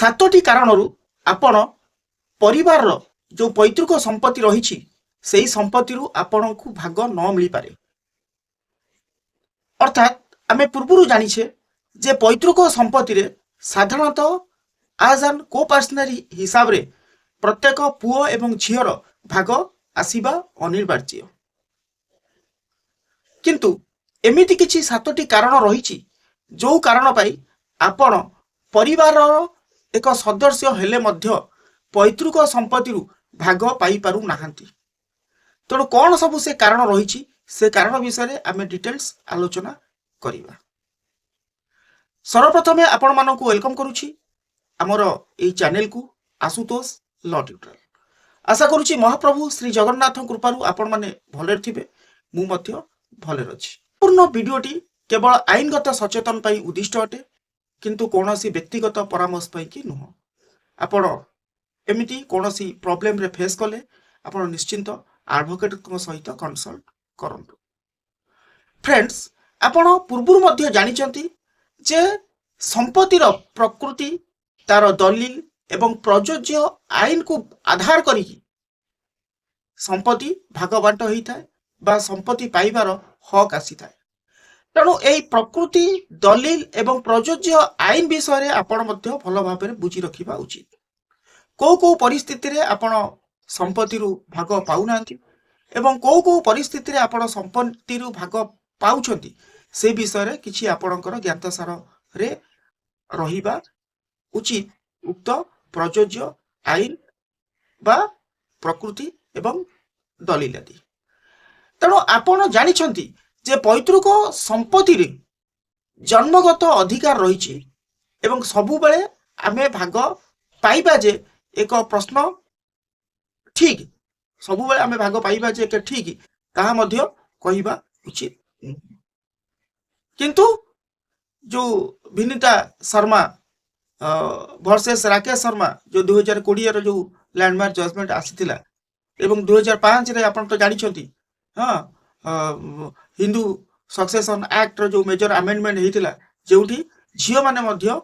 सातोटी कारणरू आपण परिवार जो पैतृक संपत्ति रही से संपत्ति आपण को भाग न मिल पारे। अर्थात आमे पूर्व जानिछे जे पैतृक संपत्ति रे साधारणतः आज एन को पर्सनरी हिसाब रे प्रत्येक पुओ एवं झीर भाग आसीबा अनिवार्य। किंतु एमिति किछि सातोटी कारण रही जो कारण पाई आपण परिवार एक सदस्य हेले मध्य पैतृक संपत्ति भाग पाई पारु नाहंती। तेणु कौन सब से कारण रही से कारण विषय आम डिटेल्स आलोचना करिबा। सर्वप्रथमे आपण मानक वेलकम करुछि आमर एई चैनल को आशुतोष लॉ ट्यूटोरियल। आशा करुछि महाप्रभु श्री जगन्नाथ कृपारु आपण माने भले थिबे, मु मध्य भले अछि। पूर्ण वीडियोटी केवल आईनगत सचेतन पाई उद्दिष्ट अटे, किंतु कौनसी व्यक्तिगत परामर्श पाई कि नुह। आपण एमिति कौनसी प्रॉब्लम रे फेस कले आपण निश्चिंत एडवोकेट को सहित कंसल्ट करंतु। फ्रेंड्स, आपण पूर्व मध्य जानिचंती जे संपत्तिर प्रकृति, तार दलील एवं प्रयोज्य आईन को आधार करी संपत्ति भाग बांट होता है बा संपत्ति पाइबार हक आसी थाए। तेणु यही प्रकृति, दलील एवं प्रयोज्य आईन विषय आपण मध्य भल भाव में बुझी रखा उचित। को परिस्थिति रे आपण संपत्ति भाग पाउना एवं को परिस्थिति रे आपण संपत्ति भाग पाउछंती से विषय रे किछि आपणकर ज्ञातसार रे रहिबा उचित। उक्त प्रयोज्य आईन बा प्रकृति एवं दलील आदि। तेणु आपण जानिछंती जे पैतृक संपत्ति रे जन्मगत अधिकार रही एवं सबु बेले आमे भाग पाइबा जे एक प्रश्न ठीक, सबु बेले आमे भाग पाइबा जे एक ठीक ताहा मध्य कहिबा उचित। किंतु जो विनीता शर्मा वर्सेस राकेश शर्मा जो 2020 रो जो लैंडमार्क जजमेंट आसीथिला एवं 2005 रे आपण तो जानिछंती हिंदू सक्सेशन एक्ट रो जो मेजर अमेंडमेंट हेतिला जेउठी झियो माने मध्य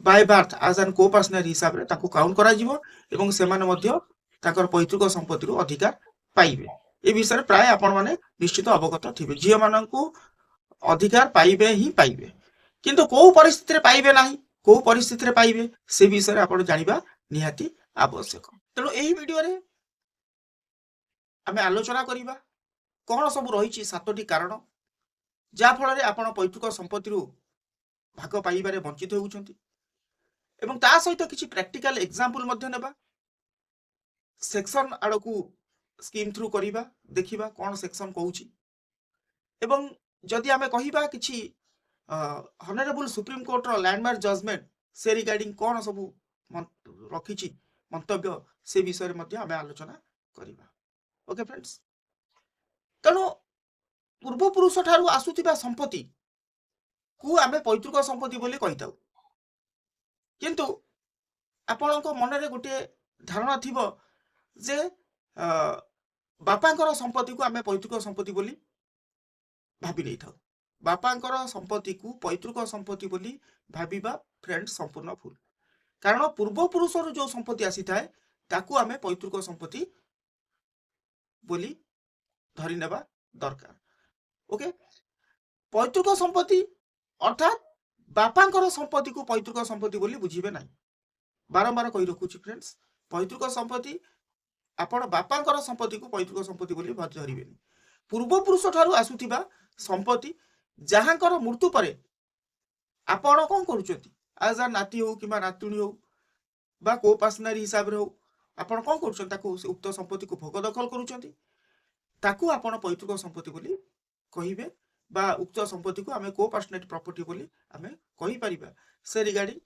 बाय बर्थ एज एन को पर्सनल हिसाब रे ताको काउंट करा जिवो एवं से माने मध्य ताकर पैतृक संपत्ति रो अधिकार पाइबे। ए विषय प्राय आपण माने निश्चित अवगत थिबे। झियो माननकु अधिकार पाइबे ही पाइबे, किंतु को परिस्थिति रे पाइबे नाही, को परिस्थिति रे पाइबे से विषय रे आपण जानिबा निहाती आवश्यक। तेणु एही वीडियो रे आमे आलोचना करिबा कौन सब रही सातोटी कारण जा फल आपण पैतृक संपत्ति भाग पाइबारे वंचित होउछंती एवं ता सहित किछि प्रैक्टिकल एग्जांपल मध्य नेबा। सेक्शन आड़कू स्कीम थ्रू करिबा, देखिबा कौन सेक्शन कहूछि एवं जदि आमे कहिबा किछि हॉनरेबल सुप्रीम कोर्ट रो लैंडमार्क जजमेंट से रिगार्डिंग कौन सब रखिछि मंतव्य से विषय रे मध्य आमे आलोचना करिबा। ओके फ्रेंड्स, तेणु पूर्वपुरुष ठारू आसुथिबा संपत्ति को आमे पैतृक संपत्ति बोली कहिताउ, किंतु आपणको मनरे गोटे धारणा थिबो जे बापांकर संपत्ति को आमे पैतृक संपत्ति बोली भाबी नै थाउ। बापांकर संपत्ति को पैतृक संपत्ति बोली भाबिबा फ्रेंड्स संपूर्ण भूल। कारण पूर्वपुरुष जो संपत्ति आसी थाए ताकू आमे पैतृक संपत्ति बोली धरी नेबा दरकार। ओके, पैतृक संपत्ति अर्थात बापांकर संपत्ति को पैतृक संपत्ति बोली बुझीबे नाही। बारंबार कहि रखुछि फ्रेंड्स, पैतृक संपत्ति आपण बापांकर संपत्ति को पैतृक संपत्ति बोली धरिबेनी। पूर्वपुरुष ठारू आसुथिबा संपत्ति जहांकर मृत्यु परे आपण कोन करूछथि आज नाती हो किबा नातुणी हो बा को पर्सनल हिसाब रे हो आपण कोन करूछथि ताको उक्त संपत्ति को भोग दखल करूछथि ताकू आपण पैतृक संपत्ति बोली कहिबे बा उक्त संपत्ति को आमे को पर्सनल प्रॉपर्टी बोली आमे कहि परिबा। से रिगार्डिंग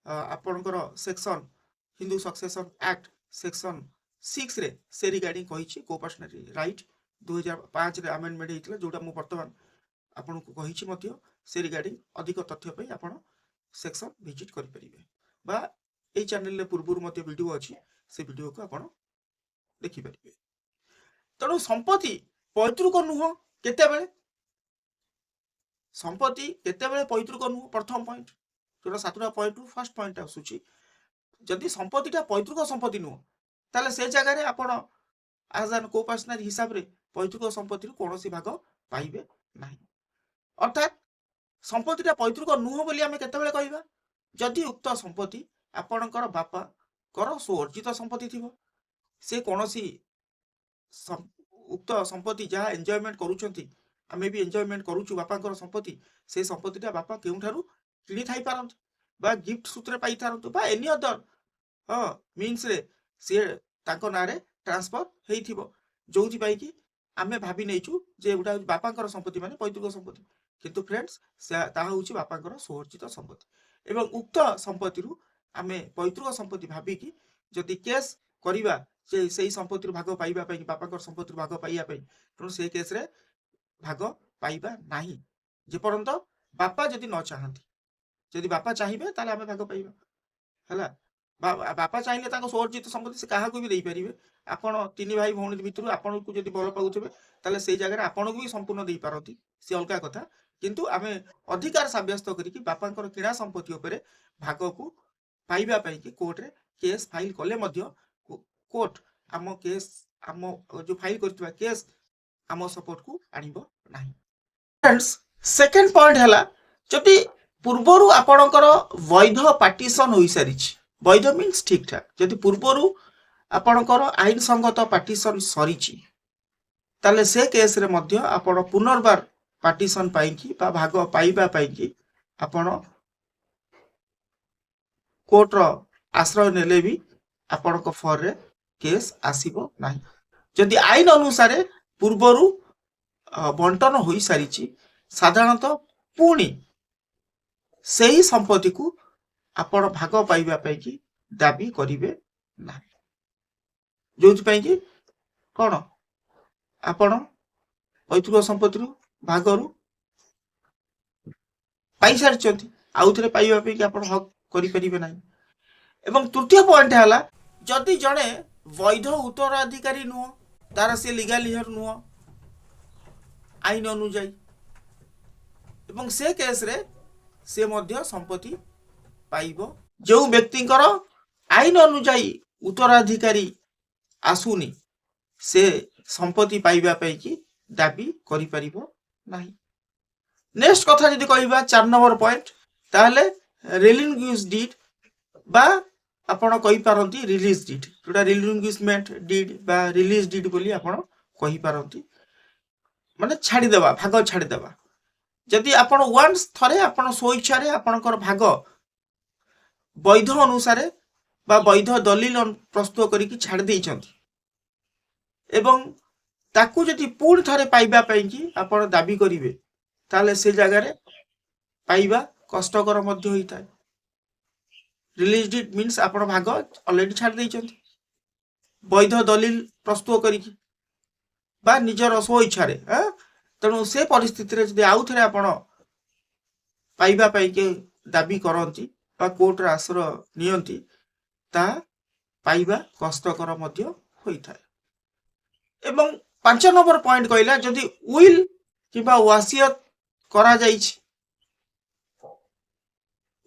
आपणकर section Hindu succession act section 6 रे से रिगार्डिंग कहिछि को पर्सनल राइट 2005 रे अमेंडमेंट हेतिला जोटा मु वर्तमान आपन को कहिछि मध्य से रिगार्डिंग अधिक तथ्य पई आपण सेक्शन विजिट करि परिबे बा ए चैनल रे पूर्वरु मध्य वीडियो अछि से वीडियो को आपण देखि परिबे। तेणु संपत्ति पैतृक नुह केते बेले संपत्ति केते बेले पैतृक नुह प्रथम पॉइंट जोटा सातटा पॉइंट फर्स्ट पॉइंट आसुची जदि संपत्तिटा पैतृक संपत्ति नुह ताले से जगह आपण एज एन कोपर्सनल हिसाब रे पैतृक संपत्ति कौन भाग पाइबे नहीं। अर्थात संपत्तिटा पैतृक नुह बोली आमे केतेबेले कहबा जदि उक्त संपत्ति आपणकर बापा कर स्वअर्जित संपत्ति थिबो से कौनसी उक्त संपत्ति जहाँ एंजॉयमेंट करूछंती आमे भी एंजॉयमेंट करूछु बापांकर संपत्ति से संपत्तिटा बापा केउठारु किनि थाई पारंत बा गिफ्ट सूत्रे पाई थारंतु बा एनी अदर मीन्स रे से ताको नारे ट्रांसफर हेइथिबो जोथि पाई कि आमे भाबी नेछु जे उडा बापांकर संपत्ति माने पैतृक संपत्ति किंतु फ्रेंड्स ताहा होछि बापांकर स्वअर्जित संपत्ति एवं उक्त संपत्ति रु आमे पैतृक संपत्ति भाबी कि जदि केस करिबा से संपत्ति भाग पाइबा पाई बापांकर संपत्ति भाग पाइबा पाई तेणु से केस रे भाग पाइबा नाही जे परंत बापा जदि न चाहंती जदि बापा चाहिबे ताले आमे भाग पाइबा हला बापा चाहिए ताको स्वअर्जित संपत्ति से काहा को भी देई परिबे आपण तीन भाई भौणी भितरु आपण को जदि भल पाउथबे ताले से जगह आपण को भी संपूर्ण देई पारती से अलगा कथा किंतु आमे अधिकार साब्यस्त करी कि बापांकर किणा संपत्ति उपरे भाग को पाइबा पाई कि कोर्ट रे केस फाइल कले मध्य कोर्ट आम केस आम जो फाइल करथिबा केस आम सपोर्ट को आनिबो नाही। फ्रेंड्स सेकंड पॉइंट हला जदि पूर्वरु आपणकर वैध पार्टीशन होई सारिछि वैध मीन्स ठीक ठाक जदि पूर्वरु आपणकर आईन संगत पार्टीशन सरिछि ताले से केस रे मध्य आपण पुनर्बार पार्टीशन पाई कि बा भाग पाइबा पाई कि आपण कोर्ट रो आश्रय नेले भी आपण को फॉर रे केस आसीबो नाही जदि आईन अनुसार पूर्वरु बंटन होई सारिछि साधारणतः पुणी सही संपत्ति को आपण भाग पाइबा पाई कि दाबी करिवे ना जोथि पाई कि कोन आपण पैतृक संपत्ति रु भाग रु पाई सारिछंती आउ थरे पाइबा पाई कि आपण हक करि परिबे नाही। एवं तृतीय पॉइंट हला जदि जणे वैध उत्तराधिकारी नुह तार से लीगल हियर नुह आईन अनुଯାयी एवं से केस रे से मध्य संपत्ति पाइबो जो व्यक्तिंकर आईन अनुଯାयी उत्तराधिकारी आसुनी से संपत्ति पाइबा पाई कि दाबी करि परिबो नाही। नेक्स्ट कथा जदि कहबा 4 नंबर पॉइंट ताले रिलिंग्विश डीड बा आपण कहि पारंती रिलीज डीड जोटा रिलिंग्विशमेंट डीड बा रिलीज डीड बोली आपण कहि पारंती माने छाडी देबा भाग छाडी देबा जदि आपण वन्स थरे आपण स्वेच्छा रे आपणकर भाग वैध अनुसार बा वैध दलील प्रस्तुत करी कि छाडी दैछंती एवं ताकू जदि पूर्ण थरे पाइबा पाई कि आपण दाबी करिवे ताले से जगह रे पाइबा कष्टकर मध्य होइता रिलीज डीड मीन्स आपण भाग ऑलरेडी छाडी दैछंती वैध दलील प्रस्तुत करी कि बा निजर स्वेच्छा रे तेणु से परिस्थिति रे जदि आउ थरे आपण पाइबा पाई के दाबी करंती बा कोर्ट रे आश्रय नियंती ता पाइबा कष्टकर मध्य होइता। एवं 5 नंबर पॉइंट कहला जदि विल किबा वासियत करा जाइछि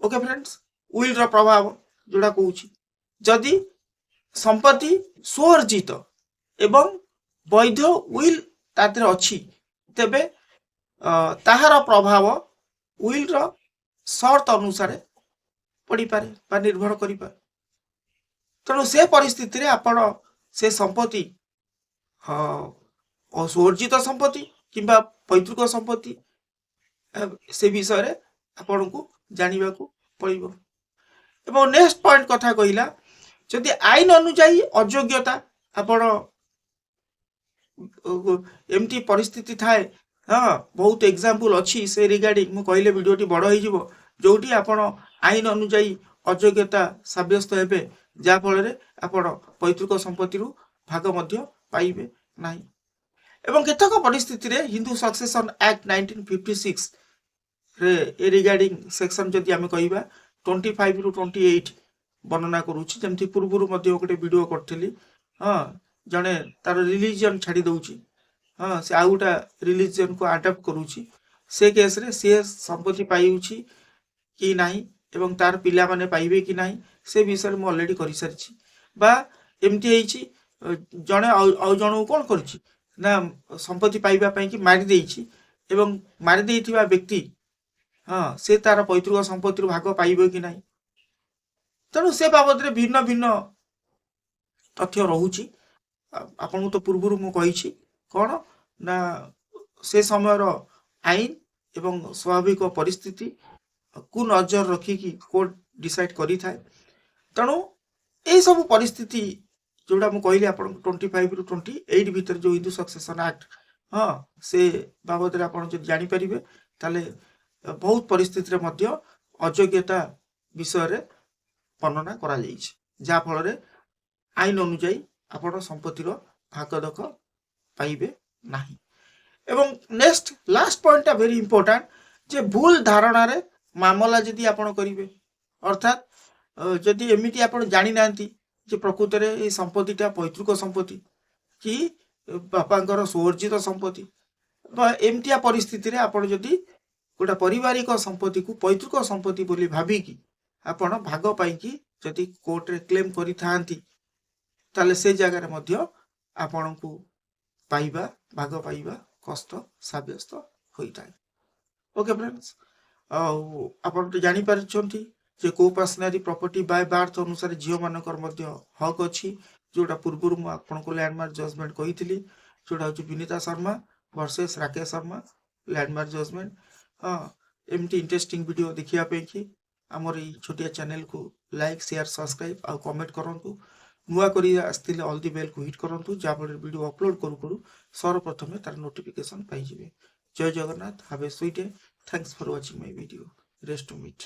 ओके फ्रेंड्स विल रो प्रभाव जोड़ा कहूछि जदि संपत्ति स्वअर्जित एवं वैध विल तातिर अछि तेबे ताहार प्रभाव विल रो शर्त अनुसार पड़ी पारे बा निर्भर करि पारे तेणु से परिस्थिति रे आपण से संपत्ति स्वअर्जित संपत्ति किंबा पैतृक संपत्ति से विषय रे आपण को जानिबा को पड़िबो। एवं नेक्स्ट पॉइंट कथा कहिला जदि आईन अनुଯାयी अयोग्यता आपण एमती परिस्थिति थाए बहुत एग्जांपल अच्छी से रिगार्डिंग मु कहले वीडियोटी बड़ हो जिवो जोटी आपण आईन अनुଯାयी अयोग्यता साब्यस्त हेबे जा फल रे आपण पैतृक संपत्ति रु भाग मध्य पाइबे नाही। एवं केतक परिस्थिति रे हिंदू सक्सेशन एक्ट 1956 रे ए रिगार्डिंग सेक्शन जदि आमे कहिबा 25 रु 28 वर्णना करूची जेमति पूर्वरु मध्य गोटे वीडियो करथली जने तार रिलीजन छाडी दउची से आउटा रिलीजन को अडॉप्ट करूची से केस रे से संपत्ति पाइउची कि नाही ଏବଂ ତାର ପିଲାମାନେ ପାଇବେ କି ନାହିଁ ସେ ବିଷୟରେ ମୁଁ ଅଲରେଡି କରିସାରିଛି। ବା ଏମିତି ହେଇଛି ଜଣେ ଆଉ ଜଣକୁ କ'ଣ କରିଛି ନା ସମ୍ପତ୍ତି ପାଇବା ପାଇଁ କି ମାରି ଦେଇଛି ଏବଂ ମାରି ଦେଇଥିବା ବ୍ୟକ୍ତି ସେ ତାର ପୈତୃକ ସମ୍ପତ୍ତିରୁ ଭାଗ ପାଇବ କି ନାହିଁ। ତେଣୁ ସେ ବାବଦରେ ଭିନ୍ନ ଭିନ୍ନ ତଥ୍ୟ ରହୁଛି। ଆପଣଙ୍କୁ ତ ପୂର୍ବରୁ ମୁଁ କହିଛି କ'ଣ ନା ସେ ସମୟର ଆଇନ ଏବଂ ସ୍ୱାଭାବିକ ପରିସ୍ଥିତି କୁ ନଜର ରଖିକି କୋର୍ଟ ଡିସାଇଡ୍ କରିଥାଏ। ତେଣୁ ଏହିସବୁ ପରିସ୍ଥିତି ଯୋଉଟା ମୁଁ କହିଲି ଆପଣଙ୍କୁ 25ରୁ 28 ଭିତରେ ଯୋଉ ହିନ୍ଦୁ ସକ୍ସେସନ୍ ଆକ୍ଟ ସେ ବାବଦରେ ଆପଣ ଯଦି ଜାଣିପାରିବେ ତାହେଲେ ବହୁତ ପରିସ୍ଥିତିରେ ମଧ୍ୟ ଅଯୋଗ୍ୟତା ବିଷୟରେ ବର୍ଣ୍ଣନା କରାଯାଇଛି, ଯାହାଫଳରେ ଆଇନ ଅନୁଯାୟୀ ଆପଣ ସମ୍ପତ୍ତିର ଭାଗଦଖ ପାଇବେ ନାହିଁ। ଏବଂ ନେକ୍ସଟ ଲାଷ୍ଟ ପଏଣ୍ଟଟା ଭେରି ଇମ୍ପୋର୍ଟାଣ୍ଟ ଯେ ଭୁଲ ଧାରଣାରେ ମାମଲା ଯଦି ଆପଣ କରିବେ, ଅର୍ଥାତ୍ ଯଦି ଏମିତି ଆପଣ ଜାଣିନାହାନ୍ତି ଯେ ପ୍ରକୃତରେ ଏଇ ସମ୍ପତ୍ତିଟା ପୈତୃକ ସମ୍ପତ୍ତି କି ବାପାଙ୍କର ସୁଅର୍ଜିତ ସମ୍ପତ୍ତି, ବା ଏମିତିଆ ପରିସ୍ଥିତିରେ ଆପଣ ଯଦି ଗୋଟେ ପାରିବାରିକ ସମ୍ପତ୍ତିକୁ ପୈତୃକ ସମ୍ପତ୍ତି ବୋଲି ଭାବିକି ଆପଣ ଭାଗ ପାଇକି ଯଦି କୋର୍ଟରେ କ୍ଲେମ୍ କରିଥାନ୍ତି ତାହେଲେ ସେ ଜାଗାରେ ମଧ୍ୟ ଆପଣଙ୍କୁ ଭାଗ ପାଇବା କଷ୍ଟ ସାବ୍ୟସ୍ତ ହୋଇଥାଏ। ଓକେ ଫ୍ରେଣ୍ଡସ୍, ଆଉ ଆପଣ ତ ଜାଣିପାରିଛନ୍ତି ଯେ କୋପାସନାରୀ ପ୍ରପର୍ଟି ବାଇ ବାର୍ଥ ଅନୁସାରେ ଝିଅମାନଙ୍କର ମଧ୍ୟ ହକ୍ ଅଛି, ଯୋଉଟା ପୂର୍ବରୁ ମୁଁ ଆପଣଙ୍କୁ ଲ୍ୟାଣ୍ଡମାର୍କ ଜଜମେଣ୍ଟ କହିଥିଲି, ଯୋଉଟା ହେଉଛି Binita Sharma versus Rakesh Sharma landmark judgement. ଏମିତି ଇଣ୍ଟରେଷ୍ଟିଂ ଭିଡ଼ିଓ ଦେଖିବା ପାଇଁ କି ଆମର ଏଇ ଛୋଟିଆ ଚ୍ୟାନେଲକୁ ଲାଇକ୍ ସେୟାର ସବସ୍କ୍ରାଇବ୍ ଆଉ କମେଣ୍ଟ କରନ୍ତୁ। ନୂଆ କରି ଆସିଥିଲେ ଅଲ୍ ଦି ବେଲ୍କୁ ହିଟ୍ କରନ୍ତୁ, ଯାହାଫଳରେ ଭିଡ଼ିଓ ଅପଲୋଡ଼ କରୁ କରୁ ସର୍ବପ୍ରଥମେ ତାର ନୋଟିଫିକେସନ୍ ପାଇଯିବେ। ଜୟ Jagannath, have a sweet day, thanks for watching my video, rest to meet.